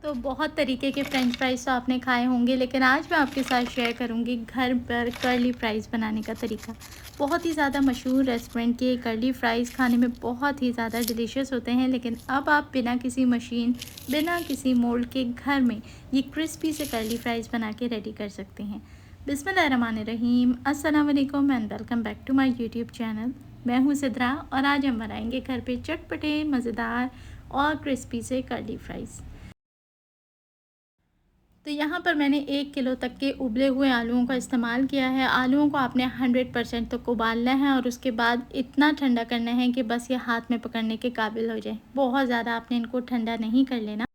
तो बहुत तरीके के फ्रेंच फ्राइज़ तो आपने खाए होंगे, लेकिन आज मैं आपके साथ शेयर करूंगी घर पर कर्ली फ्राइज़ बनाने का तरीका। बहुत ही ज़्यादा मशहूर रेस्टोरेंट के कर्ली फ्राइज़ खाने में बहुत ही ज़्यादा डिलीशियस होते हैं, लेकिन अब आप बिना किसी मशीन, बिना किसी मोल्ड के घर में ये क्रिस्पी से कर्ली फ्राइज़ बना के रेडी कर सकते हैं। बिस्मिल्लाहिर्रहमानिर्रहीम, अस्सलाम वालेकुम and welcome back to my YouTube channel. मैं हूँ सिद्रा और आज हम बनाएंगे घर पे चटपटे, मज़ेदार और क्रिस्पी से कर्ली फ्राइज़। तो यहाँ पर मैंने 1 किलो तक के उबले हुए आलूओं का इस्तेमाल किया है। आलूओं को आपने 100% तक उबालना है और उसके बाद इतना ठंडा करना है कि बस ये हाथ में पकड़ने के काबिल हो जाए। बहुत ज़्यादा आपने इनको ठंडा नहीं कर लेना।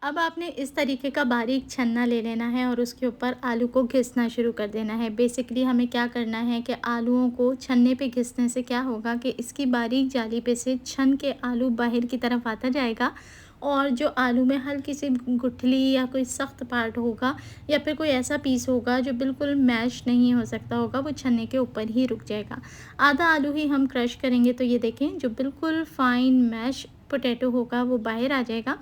अब आपने इस तरीके का बारीक छन्ना ले लेना है और उसके ऊपर आलू को घिसना शुरू कर देना है। बेसिकली हमें क्या करना है कि आलूओं को छन्ने पे घिसने से क्या होगा कि इसकी बारीक जाली पे से छन के आलू बाहर की तरफ आता जाएगा, और जो आलू में हल्की सी गुठली या कोई सख्त पार्ट होगा या फिर कोई ऐसा पीस होगा जो बिल्कुल मैश नहीं हो सकता होगा, वो छन्ने के ऊपर ही रुक जाएगा। आधा आलू ही हम क्रश करेंगे तो ये देखें, जो बिल्कुल फाइन मैश पोटैटो होगा वो बाहर आ जाएगा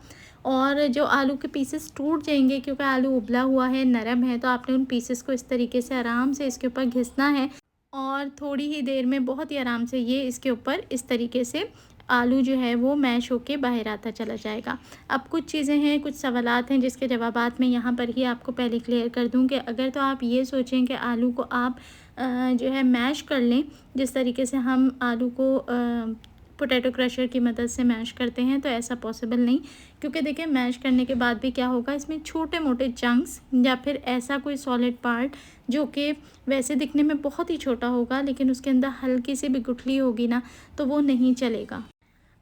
और जो आलू के पीसेस टूट जाएंगे, क्योंकि आलू उबला हुआ है, नरम है, तो आपने उन पीसेस को इस तरीके से आराम से इसके ऊपर घिसना है और थोड़ी ही देर में बहुत ही आराम से ये इसके ऊपर इस तरीके से आलू जो है वो मैश होके बाहर आता चला जाएगा। अब कुछ चीज़ें हैं, कुछ सवालात हैं जिसके जवाबात मैं यहाँ पर ही आपको पहले क्लियर कर दूँ कि अगर तो आप ये सोचें कि आलू को आप जो है मैश कर लें, जिस तरीके से हम आलू को पोटैटो क्रशर की मदद से मैश करते हैं, तो ऐसा पॉसिबल नहीं। क्योंकि देखिए, मैश करने के बाद भी क्या होगा, इसमें छोटे मोटे चंक्स या फिर ऐसा कोई सॉलिड पार्ट जो कि वैसे दिखने में बहुत ही छोटा होगा लेकिन उसके अंदर हल्की सी भी गुठली होगी ना, तो वो नहीं चलेगा।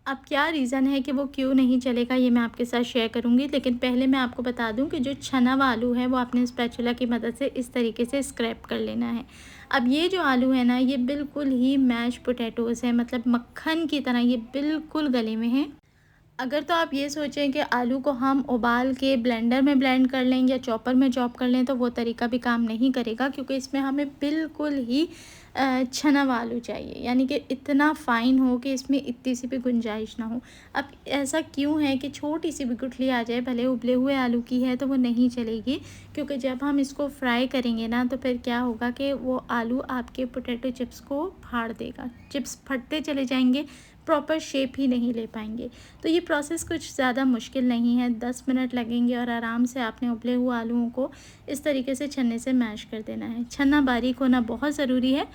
अब क्या रीज़न है कि वो क्यों नहीं चलेगा, ये मैं आपके साथ शेयर करूँगी, लेकिन पहले मैं आपको बता दूँ कि जो छना हुआ आलू है वो आपने स्पैचुला की मदद से इस तरीके से स्क्रैप कर लेना है। अब ये जो आलू है ना, ये बिल्कुल ही मैश पोटैटोज़ है, मतलब मक्खन की तरह ये बिल्कुल गले में है। अगर तो आप ये सोचें कि आलू को हम उबाल के ब्लेंडर में ब्लेंड कर लें या चॉपर में चॉप कर लें, तो वो तरीका भी काम नहीं करेगा, क्योंकि इसमें हमें बिल्कुल ही छना हुआ आलू चाहिए, यानी कि इतना फ़ाइन हो कि इसमें इतनी सी भी गुंजाइश ना हो। अब ऐसा क्यों है कि छोटी सी भी गुठली आ जाए, भले उबले हुए आलू की है, तो वो नहीं चलेगी, क्योंकि जब हम इसको फ्राई करेंगे ना, तो फिर क्या होगा कि वो आलू आपके पोटैटो चिप्स को फाड़ देगा, चिप्स फटते चले जाएंगे, प्रॉपर शेप ही नहीं ले पाएंगे। तो ये प्रोसेस कुछ ज़्यादा मुश्किल नहीं है, 10 मिनट लगेंगे और आराम से आपने उबले हुए आलूओं को इस तरीके से छन्ने से मैश कर देना है। छन्ना बारीक होना बहुत ज़रूरी है।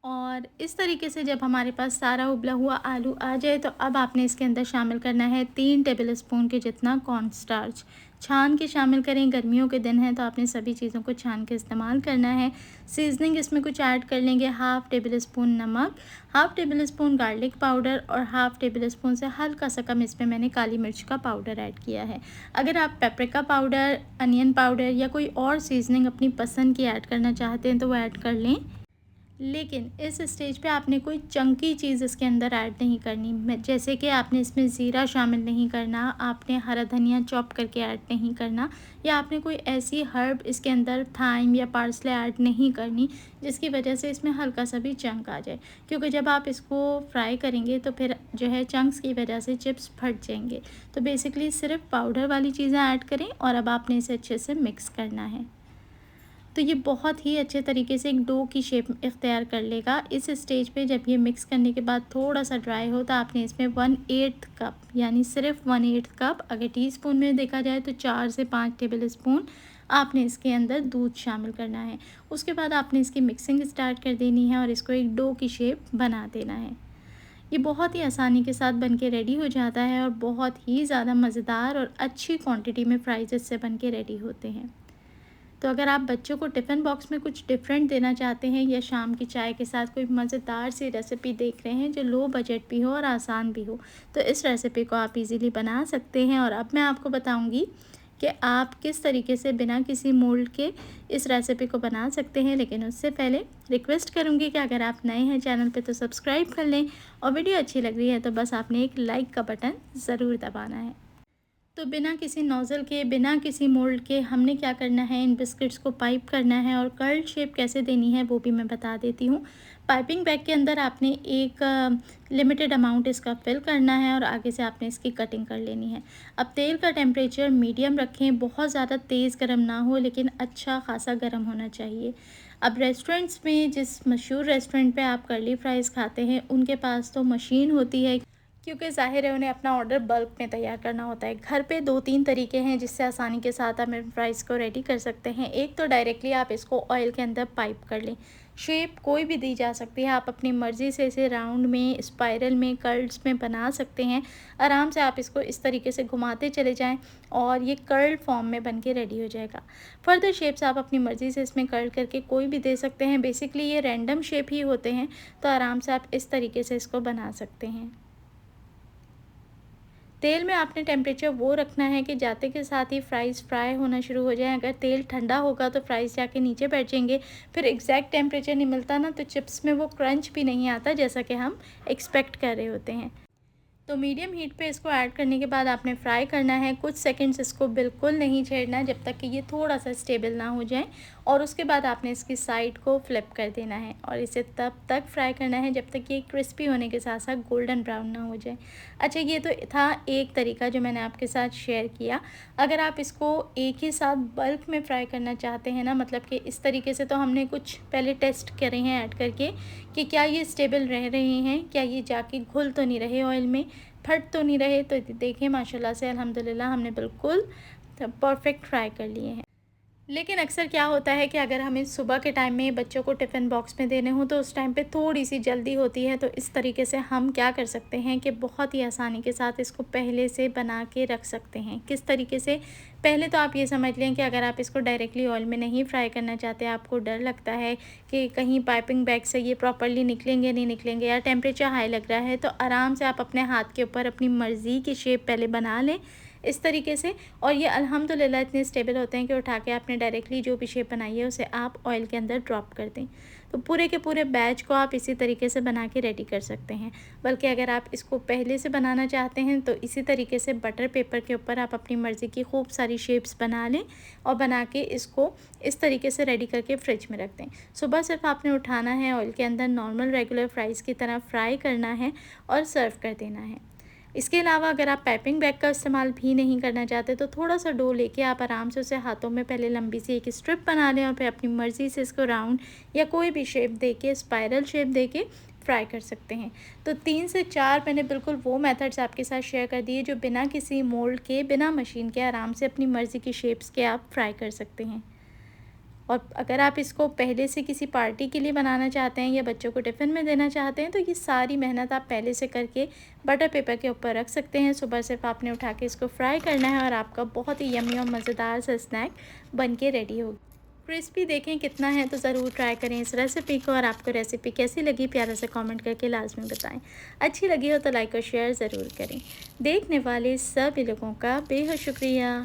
और इस तरीके से जब हमारे पास सारा उबला हुआ आलू आ जाए, तो अब आपने इसके अंदर शामिल करना है 3 टेबल स्पून के जितना कॉर्न स्टार्च। छान के शामिल करें, गर्मियों के दिन हैं तो आपने सभी चीज़ों को छान के इस्तेमाल करना है। सीजनिंग इसमें कुछ ऐड कर लेंगे, हाफ़ टेबल स्पून नमक, half table spoon garlic powder और हाफ़ टेबल स्पून से हल्का सा कम इसमें मैंने काली मिर्च का पाउडर ऐड किया है। अगर आप पेपरिका पाउडर, अनियन पाउडर या कोई और सीजनिंग अपनी पसंद की ऐड करना चाहते हैं तो वो ऐड कर लें, लेकिन इस स्टेज पे आपने कोई चंकी चीज़ इसके अंदर ऐड नहीं करनी। जैसे कि आपने इसमें ज़ीरा शामिल नहीं करना, आपने हरा धनिया चॉप करके ऐड नहीं करना, या आपने कोई ऐसी हर्ब इसके अंदर थाइम या पार्सले ऐड नहीं करनी जिसकी वजह से इसमें हल्का सा भी चंक आ जाए, क्योंकि जब आप इसको फ्राई करेंगे तो फिर जो है चंक्स की वजह से चिप्स फट जाएंगे। तो बेसिकली सिर्फ पाउडर वाली चीज़ें ऐड करें और अब आपने इसे अच्छे से मिक्स करना है। तो ये बहुत ही अच्छे तरीके से एक डो की शेप इख्तियार कर लेगा। इस स्टेज पे जब ये मिक्स करने के बाद थोड़ा सा ड्राई हो, तो आपने इसमें 1/8 कप, यानी सिर्फ 1/8 कप, अगर टीस्पून में देखा जाए तो 4 से 5 टेबल स्पून आपने इसके अंदर दूध शामिल करना है। उसके बाद आपने इसकी मिक्सिंग स्टार्ट कर देनी है और इसको एक डो की शेप बना देना है। ये बहुत ही आसानी के साथ बन के रेडी हो जाता है और बहुत ही ज़्यादा मज़ेदार और अच्छी क्वांटिटी में फ्राइज़ इससे बन के रेडी होते हैं। तो अगर आप बच्चों को टिफ़िन बॉक्स में कुछ डिफरेंट देना चाहते हैं या शाम की चाय के साथ कोई मज़ेदार सी रेसिपी देख रहे हैं जो लो बजट भी हो और आसान भी हो, तो इस रेसिपी को आप इजीली बना सकते हैं। और अब मैं आपको बताऊंगी कि आप किस तरीके से बिना किसी मोल्ड के इस रेसिपी को बना सकते हैं। लेकिन उससे पहले रिक्वेस्ट करूंगी कि अगर आप नए हैं चैनल पे तो सब्सक्राइब कर लें, और वीडियो अच्छी लग रही है तो बस आपने एक लाइक का बटन ज़रूर दबाना है। तो बिना किसी नोज़ल के, बिना किसी मोल्ड के हमने क्या करना है, इन बिस्किट्स को पाइप करना है और कर्ल शेप कैसे देनी है वो भी मैं बता देती हूँ। पाइपिंग बैग के अंदर आपने एक लिमिटेड अमाउंट इसका फिल करना है और आगे से आपने इसकी कटिंग कर लेनी है। अब तेल का टेम्परेचर मीडियम रखें, बहुत ज़्यादा तेज़ गर्म ना हो लेकिन अच्छा खासा गर्म होना चाहिए। अब रेस्टोरेंट्स में, जिस मशहूर रेस्टोरेंट पे आप कर्ली फ्राइज़ खाते हैं, उनके पास तो मशीन होती है, क्योंकि ज़ाहिर है उन्हें अपना ऑर्डर बल्क में तैयार करना होता है। घर पे 2-3 तरीके हैं जिससे आसानी के साथ आप फ्राइज़ को रेडी कर सकते हैं। एक तो डायरेक्टली आप इसको ऑयल के अंदर पाइप कर लें। शेप कोई भी दी जा सकती है, आप अपनी मर्ज़ी से इसे राउंड में, स्पाइरल में, कर्ल्स में बना सकते हैं। आराम से आप इसको इस तरीके से घुमाते चले जाएँ और ये कर्ल फॉर्म में बन के रेडी हो जाएगा। फर्दर शेप्स आप अपनी मर्ज़ी से इसमें कर्ल करके कोई भी दे सकते हैं। बेसिकली ये रैंडम शेप ही होते हैं, तो आराम से आप इस तरीके से इसको बना सकते हैं। तेल में आपने टेम्परेचर वो रखना है कि जाते के साथ ही फ्राइज़ फ्राई होना शुरू हो जाए। अगर तेल ठंडा होगा तो फ्राइज़ जाके नीचे बैठ जाएंगे, फिर एग्जैक्ट टेम्परेचर नहीं मिलता ना, तो चिप्स में वो क्रंच भी नहीं आता जैसा कि हम एक्सपेक्ट कर रहे होते हैं। तो मीडियम हीट पे इसको ऐड करने के बाद आपने फ्राई करना है। कुछ सेकंड्स इसको बिल्कुल नहीं छेड़ना है जब तक कि ये थोड़ा सा स्टेबल ना हो जाए, और उसके बाद आपने इसकी साइड को फ्लिप कर देना है और इसे तब तक फ्राई करना है जब तक ये क्रिस्पी होने के साथ साथ गोल्डन ब्राउन ना हो जाए। अच्छा, ये तो था एक तरीका जो मैंने आपके साथ शेयर किया। अगर आप इसको एक ही साथ बल्क में फ्राई करना चाहते हैं ना, मतलब कि इस तरीके से, तो हमने कुछ पहले टेस्ट करे हैं ऐड करके कि क्या ये स्टेबल रह रहे हैं, क्या ये जाके घुल तो नहीं रहे ऑयल में, फट तो नहीं रहे। तो देखिए माशाल्लाह से अल्हम्दुलिल्लाह हमने बिल्कुल परफेक्ट फ्राई कर लिए हैं। लेकिन अक्सर क्या होता है कि अगर हमें सुबह के टाइम में बच्चों को टिफ़िन बॉक्स में देने हों तो उस टाइम पे थोड़ी-सी जल्दी होती है। तो इस तरीके से हम क्या कर सकते हैं कि बहुत ही आसानी के साथ इसको पहले से बना के रख सकते हैं। किस तरीके से? पहले तो आप ये समझ लें कि अगर आप इसको डायरेक्टली ऑयल में नहीं फ्राई करना चाहते, आपको डर लगता है कि कहीं पाइपिंग बैग से ये प्रॉपर्ली निकलेंगे नहीं निकलेंगे, या टेम्परेचर हाई लग रहा है, तो आराम से आप अपने हाथ के ऊपर अपनी मर्ज़ी की शेप पहले बना लें इस तरीके से। और ये अल्हम्दुलिल्लाह इतने स्टेबल होते हैं कि उठा के आपने डायरेक्टली जो भी शेप बनाई है उसे आप ऑयल के अंदर ड्रॉप कर दें। तो पूरे के पूरे बैच को आप इसी तरीके से बना के रेडी कर सकते हैं। बल्कि अगर आप इसको पहले से बनाना चाहते हैं तो इसी तरीके से बटर पेपर के ऊपर आप अपनी मर्ज़ी की खूब सारी शेप्स बना लें और बना के इसको इस तरीके से रेडी करके फ्रिज में रख दें। सुबह सिर्फ आपने उठाना है, ऑयल के अंदर नॉर्मल रेगुलर फ्राइज़ की तरह फ्राई करना है और सर्व कर देना है। इसके अलावा अगर आप पाइपिंग बैग का इस्तेमाल भी नहीं करना चाहते तो थोड़ा सा डो लेके आप आराम से उसे हाथों में पहले लंबी सी एक स्ट्रिप बना लें और फिर अपनी मर्ज़ी से इसको राउंड या कोई भी शेप देके, स्पाइरल शेप देके फ्राई कर सकते हैं। तो 3 से 4 मैंने बिल्कुल वो मेथड्स आपके साथ शेयर कर दिए जो बिना किसी मोल्ड के, बिना मशीन के, आराम से अपनी मर्ज़ी की शेप्स के आप फ्राई कर सकते हैं। और अगर आप इसको पहले से किसी पार्टी के लिए बनाना चाहते हैं या बच्चों को टिफ़िन में देना चाहते हैं तो ये सारी मेहनत आप पहले से करके बटर पेपर के ऊपर रख सकते हैं। सुबह सिर्फ आपने उठा के इसको फ्राई करना है और आपका बहुत ही यम्मी और मज़ेदार सा स्नैक बन के रेडी होगी। क्रिस्पी देखें कितना है, तो ज़रूर ट्राई करें इस रेसिपी को। और आपको रेसिपी कैसी लगी प्यारा से कमेंट करके लाजमी बताएं। अच्छी लगी हो तो लाइक और शेयर ज़रूर करें। देखने वाले सभी लोगों का बेहद शुक्रिया।